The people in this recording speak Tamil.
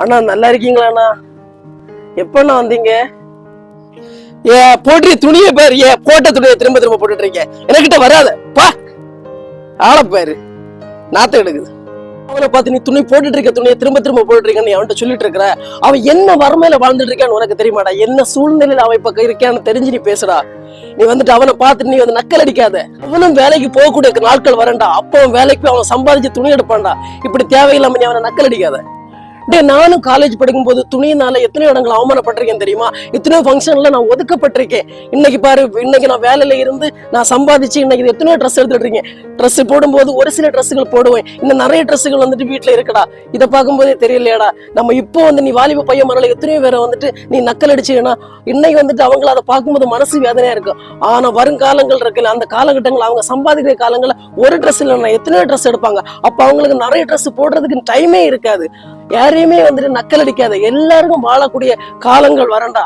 அண்ணா நல்லா இருக்கீங்களாண்ணா? எப்பண்ணா வந்தீங்க? போட்டு துணியை பேர் போட்ட துணியை திரும்ப திரும்ப போட்டுட்டு இருக்கேன். என்கிட்ட வராத பா. ஆள பேரு நாத்த எடுக்குது. அவனை பார்த்து நீ துணி போட்டுட்டு இருக்க துணியை திரும்ப திரும்ப போட்டுட்டு இருக்கேன்னு அவன்கிட்ட சொல்லிட்டு இருக்கிற. அவன் என்ன வறுமையில வாழ்ந்துட்டு இருக்கான்னு உனக்கு தெரியுமாடா? என்ன சூழ்நிலையில அவன் இப்ப இருக்கான்னு தெரிஞ்சு நீ பேசுடா. நீ வந்துட்டு அவனை பார்த்துட்டு நீ வந்து நக்கல் அடிக்காத. அவனும் வேலைக்கு போகக்கூடிய நாட்கள் வரண்டா. அப்போ வேலைக்கு போய் அவன் சம்பாதிச்சு துணி எடுப்பான்டா. இப்படி தேவையில்லாம நீ அவனை நக்கல் அடிக்காத. நானும் காலேஜ் படிக்கும் போது துணியினால எத்தனையோ இடங்கள் அவமானப்பட்டிருக்கேன் தெரியுமா? எத்தனையோ ஃபங்க்ஷன்ல நான் ஒதுக்கப்பட்டிருக்கேன். இன்னைக்கு பாரு, இன்னைக்கு நான் வேலையில இருந்து நான் சம்பாதிச்சு இன்னைக்கு எத்தனையோ ட்ரெஸ் எடுத்துட்டு இருக்கேன். ட்ரெஸ் போடும்போது ஒரு சில ட்ரெஸ்ஸுகள் போடுவேன், இன்னும் நிறைய ட்ரெஸ்ஸுகள் வந்துட்டு வீட்டுல இருக்குடா. இதை பார்க்கும்போதே தெரியலையாடா, நம்ம இப்போ வந்து நீ வாலிப பையன் மரல எத்தனையோ பேரை வந்துட்டு நீ நக்கல் அடிச்சுன்னா இன்னைக்கு வந்துட்டு அவங்களை அதை பார்க்கும்போது மனசு வேதனையா இருக்கும். ஆனா வருங்காலங்கள் இருக்குல்ல, அந்த காலகட்டங்கள் அவங்க சம்பாதிக்கிற காலங்கள்ல ஒரு ட்ரெஸ் இல்லைன்னா எத்தனையோ ட்ரெஸ் எடுப்பாங்க. அப்ப அவங்களுக்கு நிறைய ட்ரெஸ் போடுறதுக்கு டைமே இருக்காது. யாரையுமே வந்துட்டு நக்கல் அடிக்காத. எல்லாருக்கும் வாழக்கூடிய காலங்கள் வரண்டா.